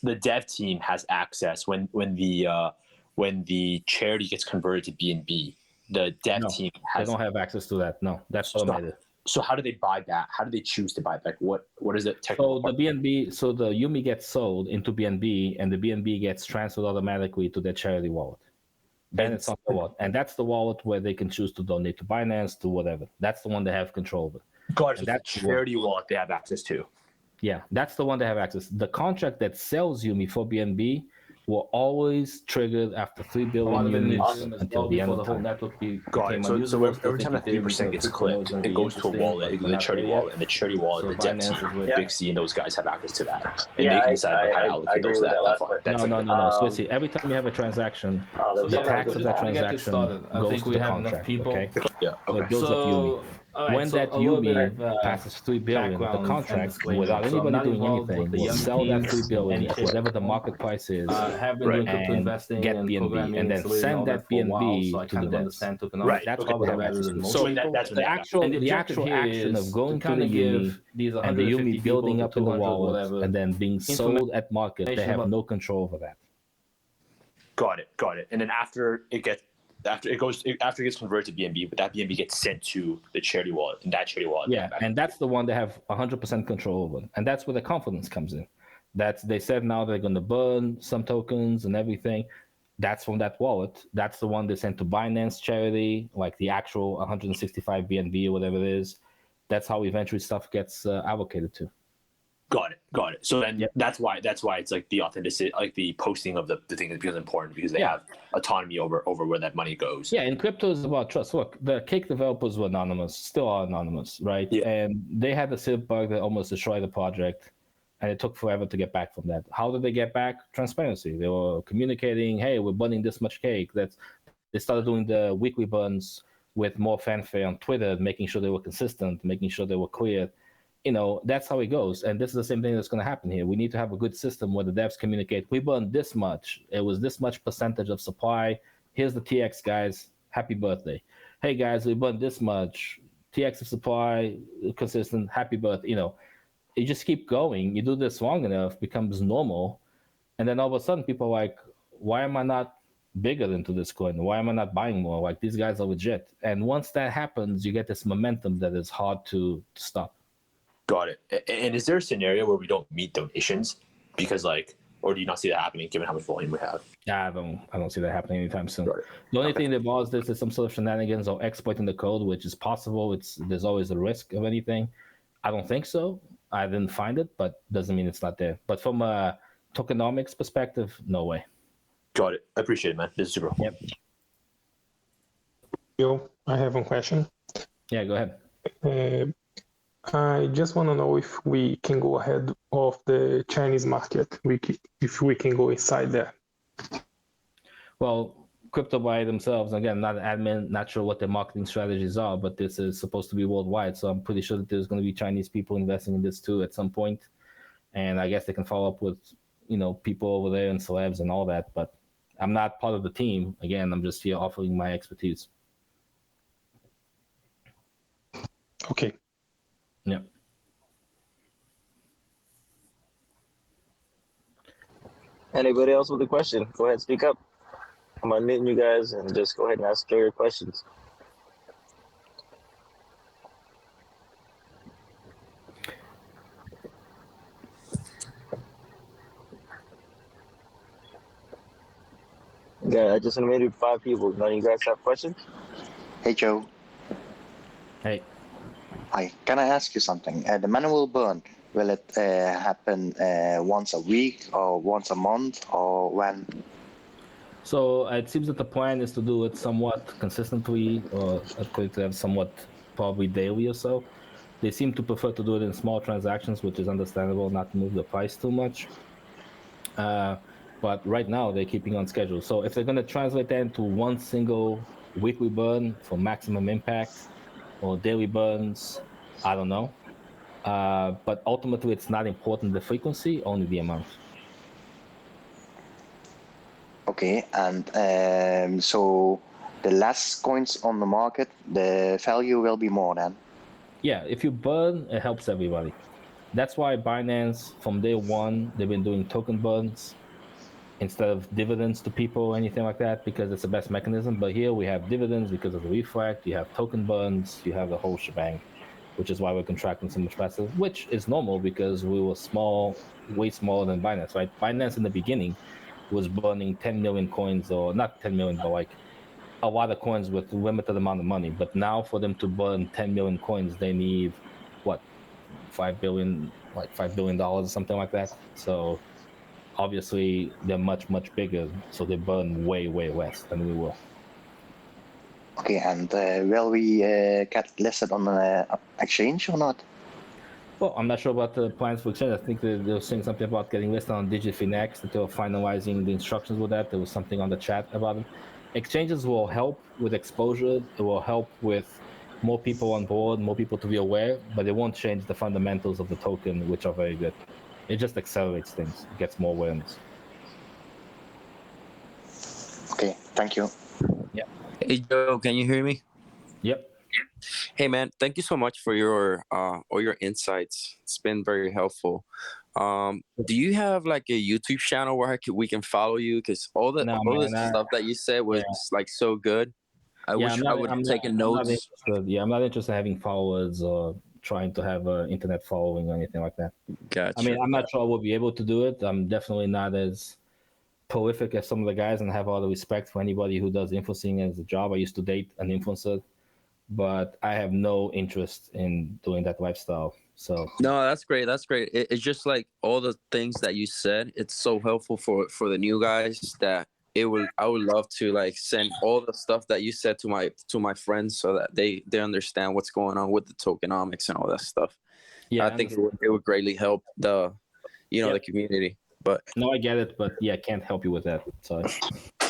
the dev team has access when the charity gets converted to BNB. The dev team has. They don't have access to that. No, that's automated. So how do they buy back? How do they choose to buy back? What is it? So the BNB, so the Yumi gets sold into BNB, and the BNB gets transferred automatically to their charity wallet. And it's on the wallet, and that's the wallet where they can choose to donate to Binance, to whatever. That's the one they have control over. Got it. That's the charity wallet they have access to. Yeah, that's the one they have access. The contract that sells Yumi for BNB will always trigger after 3 billion units until the end of the whole network. Got it. So every time that 3% gets clicked, it goes to a wallet, the charity wallet, and the charity wallet, the dev team, Big C, and those guys have access to that. And they can decide how to allocate those to that. No. Swissy, every time you have a transaction, the tax of that transaction goes to the contract. Okay? Yeah. So it builds up Yumi. when that Yumi passes 3 billion, the contract, without anybody doing anything, will sell that 3 billion at whatever the market price is, and get BNB, and then send that BNB to the devs. That's all that matters. So the actual action of going to the Yumi and the Yumi building up in the wallet and then being sold at market, they have no control over that. Got it. And then after it gets converted to BNB, but that BNB gets sent to the charity wallet, and that charity wallet. Yeah, and that's the one they have 100% control over, and that's where the confidence comes in. They said now they're going to burn some tokens and everything. That's from that wallet. That's the one they sent to Binance charity, like the actual 165 BNB or whatever it is. That's how eventually stuff gets allocated to. Got it. So then that's why it's like the authenticity, like the posting of the thing that becomes important, because they have autonomy over where that money goes. Yeah, and crypto is about trust. Look, the cake developers were anonymous, still are anonymous, right? Yeah. And they had the SIP bug that almost destroyed the project, and it took forever to get back from that. How did they get back? Transparency. They were communicating, hey, we're burning this much cake. They started doing the weekly burns with more fanfare on Twitter, making sure they were consistent, making sure they were clear. That's how it goes. And this is the same thing that's going to happen here. We need to have a good system where the devs communicate. We burned this much. It was this much percentage of supply. Here's the TX, guys. Happy birthday. Hey, guys, we burned this much. TX of supply, consistent. Happy birthday. You just keep going. You do this long enough, becomes normal. And then all of a sudden, people are like, why am I not bigger into this coin? Why am I not buying more? Like, these guys are legit. And once that happens, you get this momentum that is hard to stop. Got it. And is there a scenario where we don't meet donations because or do you not see that happening given how much volume we have? Yeah, I don't see that happening anytime soon. The only thing that involves this is some sort of shenanigans or exploiting the code, which is possible. There's always a risk of anything. I don't think so. I didn't find it, but doesn't mean it's not there. But from a tokenomics perspective, no way. Got it. I appreciate it, man. This is super cool. Yep. Yo, I have one question. Yeah, go ahead. I just want to know if we can go ahead of the Chinese market, if we can go inside there. Well, crypto by themselves, again, not an admin, not sure what their marketing strategies are, but this is supposed to be worldwide. So I'm pretty sure that there's going to be Chinese people investing in this too at some point. And I guess they can follow up with, people over there and celebs and all that. But I'm not part of the team. Again, I'm just here offering my expertise. Okay. Yep. Anybody else with a question? Go ahead, speak up. I'm unmuting you guys and just go ahead and ask your questions. Yeah, I just unmuted 5 people. None of you guys have questions? Hey, Joe. Hey. Hi. Can I ask you something? The manual burn, will it happen once a week or once a month or when? So it seems that the plan is to do it somewhat consistently, or according to them, somewhat probably daily or so. They seem to prefer to do it in small transactions, which is understandable, not to move the price too much. But right now they're keeping on schedule. So if they're going to translate that into one single weekly burn for maximum impact, or daily burns, I don't know. But ultimately, it's not important the frequency, only the amount. Okay, and so the less coins on the market, the value will be more then? Yeah, if you burn, it helps everybody. That's why Binance, from day one, they've been doing token burns instead of dividends to people or anything like that, because it's the best mechanism. But here we have dividends because of the reflect, you have token burns, you have the whole shebang, which is why we're contracting so much faster, which is normal because we were small, way smaller than Binance, right? Binance in the beginning was burning 10 million coins, or not 10 million, but like a lot of coins with limited amount of money. But now for them to burn 10 million coins, they need what, $5 billion or something like that. So obviously they're much, much bigger, so they burn way, way less than we will. Okay, and will we get listed on an exchange or not? Well, I'm not sure about the plans for exchange. I think they were saying something about getting listed on DigiFinex, that they were finalizing the instructions with that. There was something on the chat about it. Exchanges will help with exposure. It will help with more people on board, more people to be aware, but it won't change the fundamentals of the token, which are very good. It just accelerates things, gets more awareness. Okay, thank you. Yeah. Hey Joe, can you hear me? Yep. Hey man, thank you so much for your all your insights. It's been very helpful. Do you have like a YouTube channel where we can follow you? Because all the stuff that you said was like so good. I wish I would have taken notes. I'm not interested in having followers or trying to have an internet following or anything like that. Gotcha. I mean, I'm not sure I will be able to do it. I'm definitely not as prolific as some of the guys, and I have all the respect for anybody who does influencing as a job. I used to date an influencer, but I have no interest in doing that lifestyle. So no, that's great. That's great. It's just like all the things that you said. It's so helpful for the new guys that I would love to like send all the stuff that you said to my friends so that they understand what's going on with the tokenomics and all that stuff. Yeah, I think it would greatly help the the community. But no, I get it, but I can't help you with that. Sorry.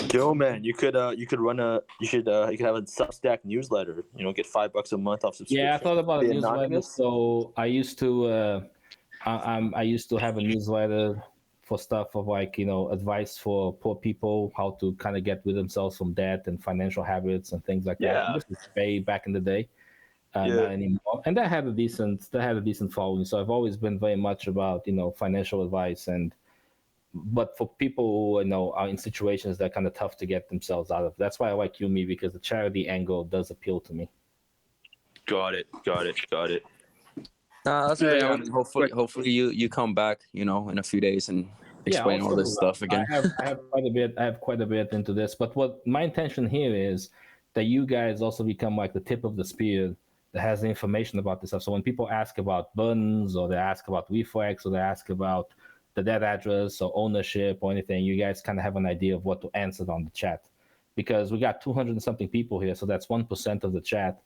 Joe, man, you could have a Substack newsletter. Get $5 a month off subscription. Yeah, I thought about a newsletter. So I used to I used to have a newsletter for stuff of like advice for poor people, how to kind of get rid themselves from debt and financial habits and things like that. This was way back in the day, not anymore. And that had a decent following. So I've always been very much about financial advice but for people who are in situations that are kind of tough to get themselves out of. That's why I like Yumi, because the charity angle does appeal to me. Got it. That's great. I mean, hopefully you come back, in a few days and explain all this stuff again. I have quite a bit into this, but what my intention here is that you guys also become like the tip of the spear that has the information about this stuff. So when people ask about buttons, or they ask about Reflex, or they ask about the debt address or ownership or anything, you guys kind of have an idea of what to answer on the chat, because we got 200 and something people here, so that's 1% of the chat.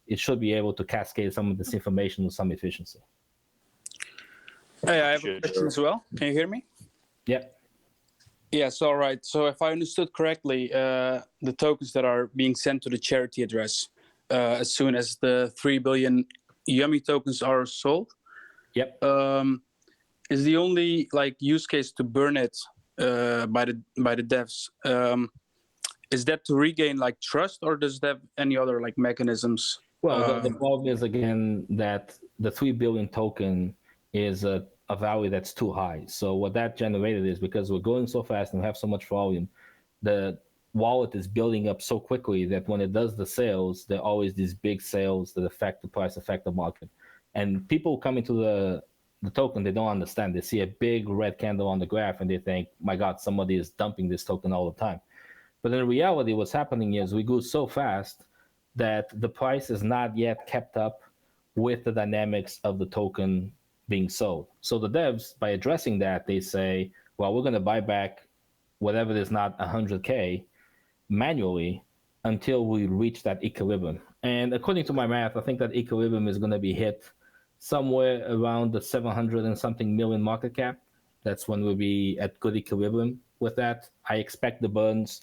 It should be able to cascade some of this information with some efficiency. Hey, I have a question as well. Can you hear me? Yeah. Yes, all right. So if I understood correctly, the tokens that are being sent to the charity address as soon as the 3 billion Yummy tokens are sold. Yep. Is the only use case to burn it by the devs? Is that to regain trust, or does it have any other mechanisms? Well, the problem is again that the 3 billion token is a value that's too high. So what that generated is, because we're going so fast and we have so much volume, the wallet is building up so quickly that when it does the sales, there are always these big sales that affect the price, affect the market. And people coming to the token, they don't understand. They see a big red candle on the graph and they think, my God, somebody is dumping this token all the time. But in reality, what's happening is we grew so fast that the price is not yet kept up with the dynamics of the token being sold. So the devs, by addressing that, they say, well, we're going to buy back whatever is not 100K manually until we reach that equilibrium. And according to my math, I think that equilibrium is going to be hit somewhere around the 700 and something million market cap. That's when we'll be at good equilibrium with that. I expect the burns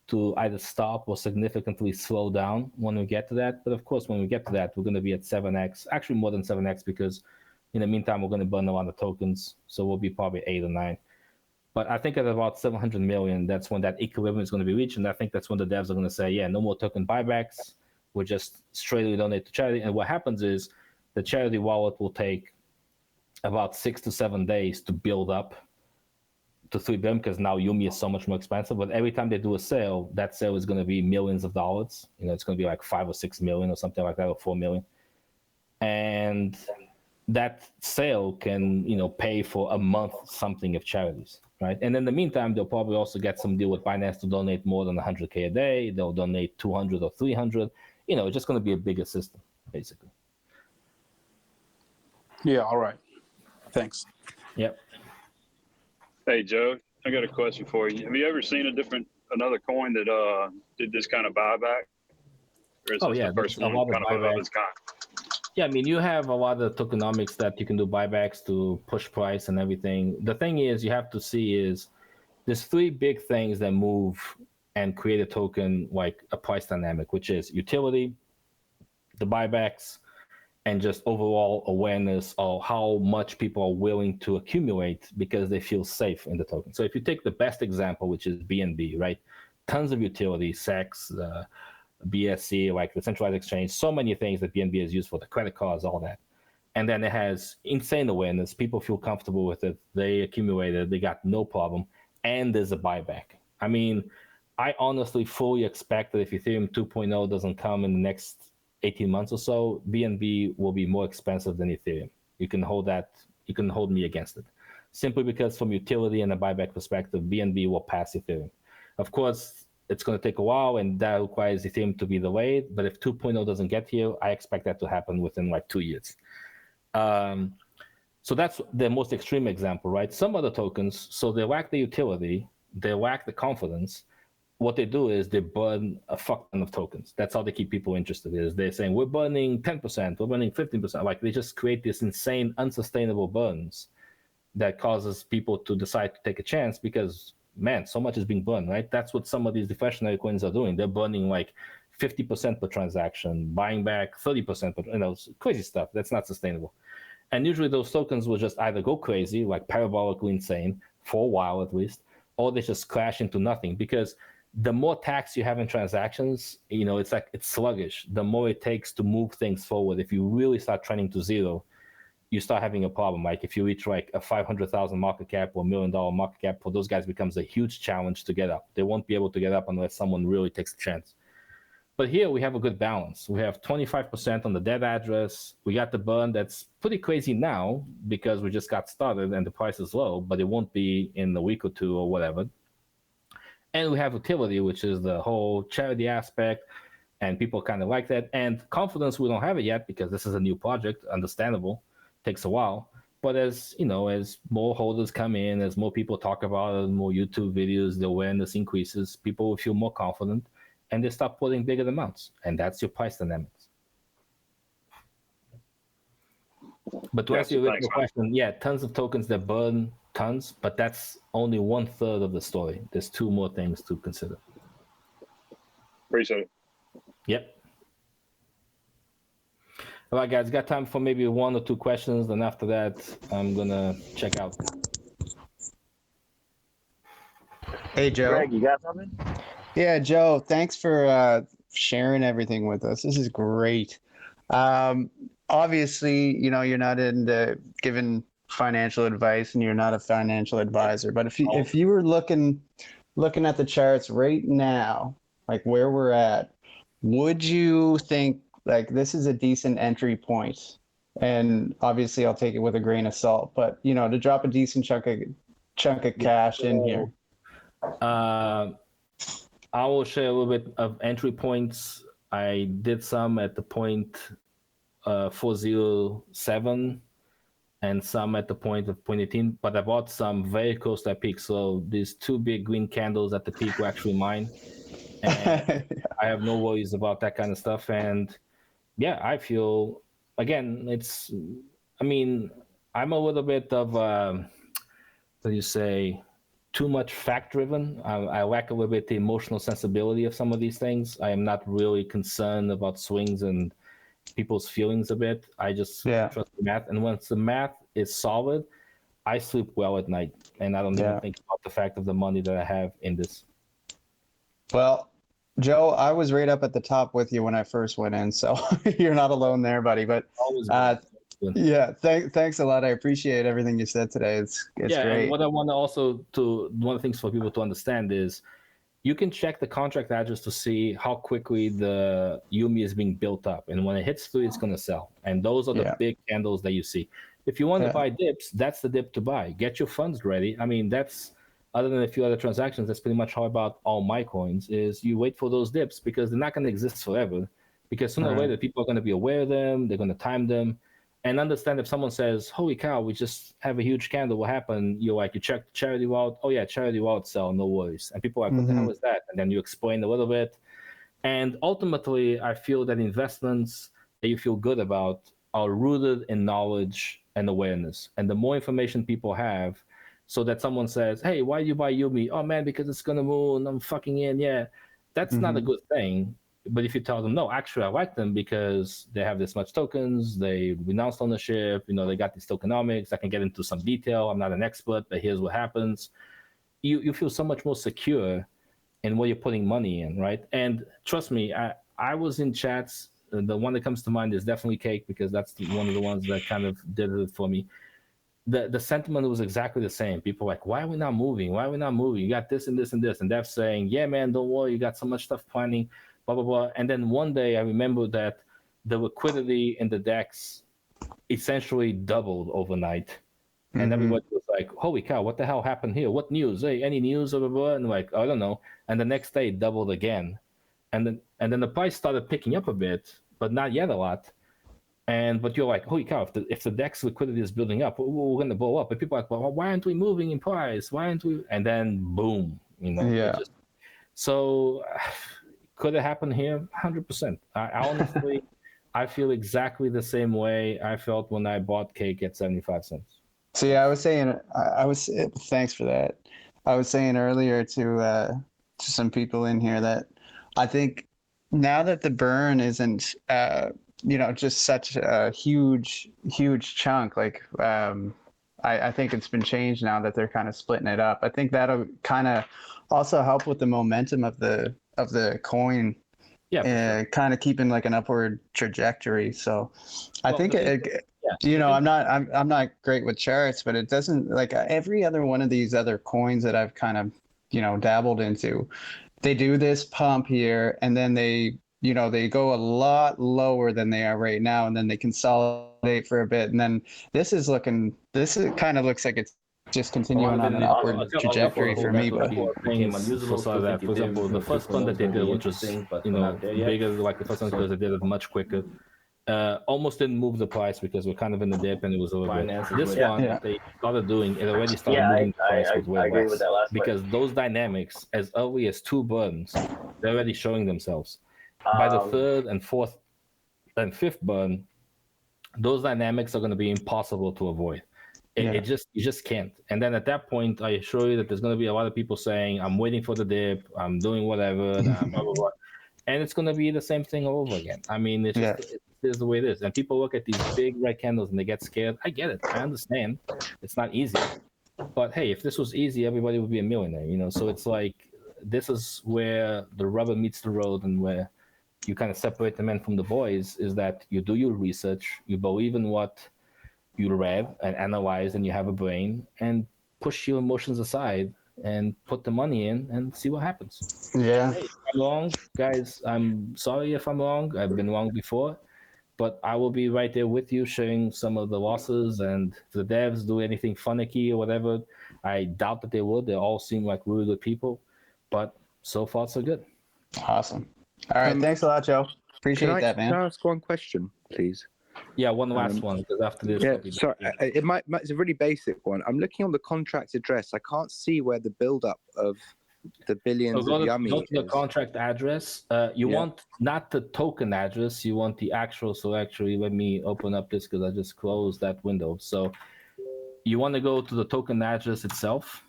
to either stop or significantly slow down when we get to that. But of course, when we get to that, we're going to be at 7x, actually more than 7x, because in the meantime, we're going to burn a lot of tokens. So we'll be probably 8 or 9. But I think at about 700 million, that's when that equilibrium is going to be reached. And I think that's when the devs are going to say, yeah, no more token buybacks. We'll just straightly donate to charity. And what happens is the charity wallet will take about 6 to 7 days to build up to 3 billion, because now Yumi is so much more expensive. But every time they do a sale, that sale is going to be millions of dollars. It's going to be like 5 or 6 million or something like that, or 4 million. And that sale can, pay for a month something of charities, right? And in the meantime, they'll probably also get some deal with Binance to donate more than 100K a day. They'll donate 200 or 300. It's just going to be a bigger system, basically. Yeah, all right. Thanks. Yep. Hey, Joe, I got a question for you. Have you ever seen another coin that did this kind of buyback? Or is this the first one kind of its kind? Yeah, I mean, you have a lot of tokenomics that you can do buybacks to push price and everything. The thing is, you have to see is there's 3 big things that move and create a token like a price dynamic, which is utility, the buybacks, and just overall awareness of how much people are willing to accumulate because they feel safe in the token. So if you take the best example, which is BNB, right? Tons of utility, SEX, BSC, like the centralized exchange, so many things that BNB is used for, the credit cards, all that. And then it has insane awareness. People feel comfortable with it. They accumulated, they got no problem. And there's a buyback. I mean, I honestly fully expect that if Ethereum 2.0 doesn't come in the next 18 months or so, BNB will be more expensive than Ethereum. You can hold me against it. Simply because from utility and a buyback perspective, BNB will pass Ethereum. Of course, it's going to take a while, and that requires Ethereum to be delayed. But if 2.0 doesn't get here, I expect that to happen within like 2 years. So that's the most extreme example, right? Some other tokens, so they lack the utility, they lack the confidence. What they do is they burn a fuck ton of tokens. That's how they keep people interested. Is they're saying we're burning 10%, we're burning 15%. Like they just create this insane, unsustainable burns that causes people to decide to take a chance because, man, so much is being burned, right? That's what some of these deflationary coins are doing. They're burning like 50% per transaction, buying back 30% per, crazy stuff. That's not sustainable. And usually those tokens will just either go crazy, like parabolically insane, for a while at least, or they just crash into nothing because the more tax you have in transactions, it's like it's sluggish. The more it takes to move things forward. If you really start trending to zero, you start having a problem. Like if you reach like a 500,000 market cap or $1 million market cap, for those guys becomes a huge challenge to get up. They won't be able to get up unless someone really takes a chance. But here we have a good balance. We have 25% on the dead address. We got the burn that's pretty crazy now because we just got started and the price is low, but it won't be in a week or two or whatever. And we have utility, which is the whole charity aspect, and people kind of like that. And confidence, we don't have it yet because this is a new project, understandable, takes a while. But as more holders come in, as more people talk about it, more YouTube videos, the awareness increases, people will feel more confident, and they start putting bigger amounts, and that's your price dynamics. But to answer your original question, yeah, tons of tokens that burn tons, but that's only 1/3 of the story. There's 2 more things to consider. Appreciate it. Yep. All right, guys, got time for maybe 1 or 2 questions, and after that, I'm gonna check out. Hey, Joe. Greg, you got something? Yeah, Joe, thanks for sharing everything with us. This is great. Obviously, you're not into giving financial advice and you're not a financial advisor, but if you were looking at the charts right now, like where we're at, would you think like this is a decent entry point? And obviously I'll take it with a grain of salt, but to drop a decent chunk of cash in here. I will share a little bit of entry points. I did some at the point 407 and some at the point of 0.18, but I bought some very close to that peak. So these 2 big green candles at the peak were actually mine. And I have no worries about that kind of stuff. And yeah, I feel, again, I'm a little bit of, what do you say, too much fact-driven. I lack a little bit the emotional sensibility of some of these things. I am not really concerned about swings and people's feelings a bit. I just trust the math. And once the math is solid, I sleep well at night. And I don't even think about the fact of the money that I have in this. Well, Joe, I was right up at the top with you when I first went in, so you're not alone there, buddy. But yeah, thanks a lot. I appreciate everything you said today. It's great. And what I want to also one of the things for people to understand is you can check the contract address to see how quickly the Yumi is being built up, and when it hits 3, it's going to sell. And those are the big candles that you see. If you want to buy dips, that's the dip to buy. Get your funds ready. I mean, that's, other than a few other transactions, that's pretty much how about all my coins. Is you wait for those dips because they're not going to exist forever. Because sooner or later, people are going to be aware of them. They're going to time them. And understand if someone says, holy cow, we just have a huge candle, what happened? You're like, you check the charity wallet. Oh, yeah, charity wallet sell, no worries. And people are like, what the hell is that? And then you explain a little bit. And ultimately, I feel that investments that you feel good about are rooted in knowledge and awareness. And the more information people have, so that someone says, hey, why do you buy Yumi? Oh, man, because it's going to move and I'm fucking in. Yeah, that's not a good thing. But if you tell them, no, actually I like them because they have this much tokens, they renounced ownership, they got these tokenomics. I can get into some detail. I'm not an expert, but here's what happens. You feel so much more secure in what you're putting money in, right? And trust me, I was in chats. The one that comes to mind is definitely Cake, because that's one of the ones that kind of did it for me. The sentiment was exactly the same. People were like, why are we not moving? Why are we not moving? You got this and this and this. And Dev's saying, yeah, man, don't worry. You got so much stuff planning, blah, blah, blah. And then one day I remember that the liquidity in the DEX essentially doubled overnight. And everybody was like, holy cow, what the hell happened here? What news? Hey, any news? Blah, blah, blah. And like, I don't know. And the next day it doubled again. And then the price started picking up a bit, but not yet a lot. But you're like, holy cow, if the DEX liquidity is building up, we're going to blow up. But people are like, well, why aren't we moving in price? Why aren't we? And then boom, Yeah. So could it happen here? 100%. I honestly, I feel exactly the same way I felt when I bought Cake at 75 cents. See, I was saying, thanks for that. I was saying earlier to some people in here that I think now that the burn isn't, just such a huge chunk, like, I think it's been changed now that they're kind of splitting it up. I think that'll kind of also help with the momentum of the coin. Yeah, sure. Kind of keeping like an upward trajectory. So I think I'm not great with charts, but it doesn't, like, every other one of these other coins that I've kind of, dabbled into, they do this pump here and then they go a lot lower than they are right now, and then they consolidate for a bit, and then this kind of looks like it's just continuing on an upward trajectory for me. But for example, the first one that they did, which was bigger, like the first one, because they did it much quicker, almost didn't move the price because we're kind of in the dip and it was a little bit. This one they started doing, it already started moving the price with way less, because those dynamics, as early as 2 burns, they're already showing themselves. By the third and fourth and fifth burn, those dynamics are going to be impossible to avoid. You just can't. And then at that point, I assure you that there's going to be a lot of people saying, I'm waiting for the dip, I'm doing whatever, blah, blah, blah. And it's going to be the same thing all over again. I mean, it's just the way it is. And people look at these big red candles and they get scared. I get it. I understand. It's not easy. But hey, if this was easy, everybody would be a millionaire, So it's like, this is where the rubber meets the road, and where you kind of separate the men from the boys, is that you do your research, you believe in what you read and analyze, and you have a brain, and push your emotions aside and put the money in and see what happens. Yeah. Hey, if I'm wrong, guys, I'm sorry if I'm wrong. I've been wrong before, but I will be right there with you, sharing some of the losses. And if the devs do anything finicky or whatever, I doubt that they would. They all seem like really good people, but so far so good. Awesome. All right, thanks a lot, Joe. Appreciate that, man. Can I ask one question, please? Yeah, one last one, because after this... Yeah, sorry, it's a really basic one. I'm looking on the contract address. I can't see where the build-up of the billions of Yummy go to the contract address. You want not the token address, you want the actual. So actually, let me open up this, because I just closed that window. So you want to go to the token address itself,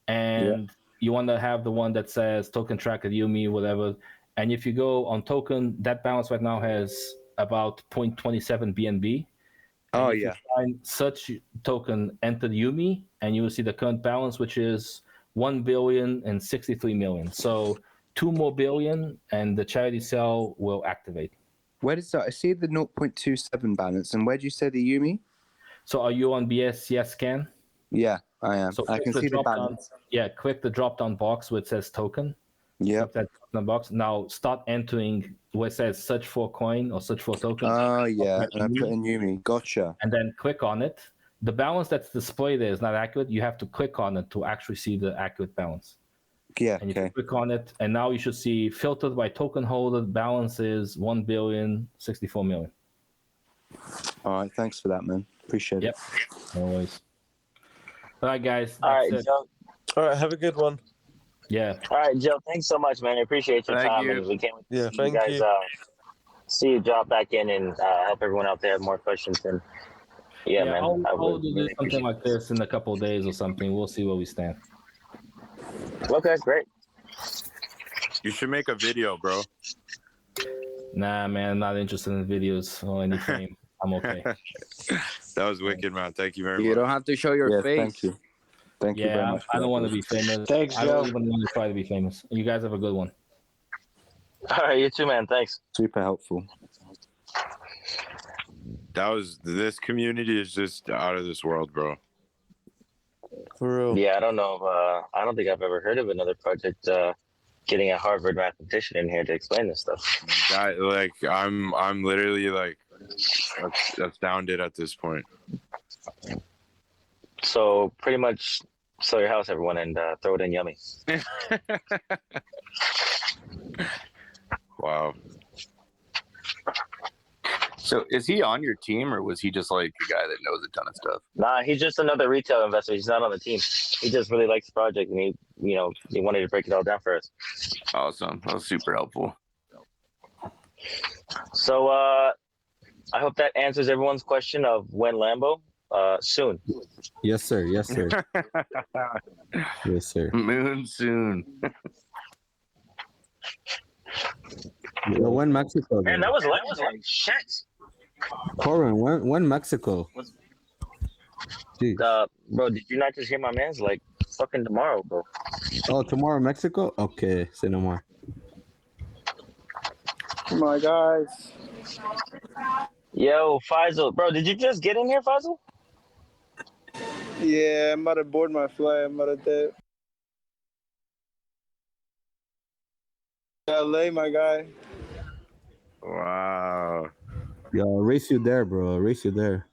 and you want to have the one that says token tracker Yumi, whatever. And if you go on token, that balance right now has about 0.27 BNB. Oh, if you find such token, enter Yumi, and you will see the current balance, which is 1,063 million. So 2 more billion, and the charity sale will activate. Where does that? I see the 0.27 balance, and where do you say the Yumi? So are you on BSCS scan? Yeah, I am. So I can see the balance. Click the drop-down box where it says token. Yeah. That box. Now start entering where it says search for coin or search for token. Oh, yeah. And I put in Yumi. Gotcha. And then click on it. The balance that's displayed there is not accurate. You have to click on it to actually see the accurate balance. Yeah. And you can click on it, and now you should see filtered by token holder. Balance is 1,064 million. All right. Thanks for that, man. Appreciate it. No worries. All right, guys. All right, Joe. All right. Have a good one. Yeah. All right, Joe. Thanks so much, man. I appreciate your time. And we can't wait to see you guys. See you drop back in and help everyone out there have more questions. And man, I'll do something like this in a couple of days or something. We'll see where we stand. Okay, great. You should make a video, bro. Nah, man, I'm not interested in videos or any fame. I'm okay. That was wicked, man. Thank you very much. You don't have to show your face. Thank you. Thank you very much. I don't want to be famous. Thanks, I don't Joe. even want to try to be famous. You guys have a good one. All right, you too, man. Thanks. Super helpful. This community is just out of this world, bro. For real. Yeah, I don't know. I don't think I've ever heard of another project getting a Harvard mathematician in here to explain this stuff. I'm literally like astounded at this point. So pretty much sell your house, everyone, and throw it in Yummy. Wow. So is he on your team, or was he just like a guy that knows a ton of stuff? Nah, he's just another retail investor. He's not on the team. He just really likes the project, and he wanted to break it all down for us. Awesome. That was super helpful. So I hope that answers everyone's question of when Lambo. Soon. Yes, sir. Yes, sir. Yes, sir. Moon soon. When Mexico? Man, that was like shit. Corin, when Mexico? Bro, did you not just hear my man's like fucking tomorrow, bro? Oh, tomorrow Mexico? Okay, say no more. Come on, guys. Yo, Faisal, bro, did you just get in here, Faisal? Yeah, I'm about to board my flight. I'm about to LA, my guy. Wow. Yo, I'll race you there, bro. I'll race you there.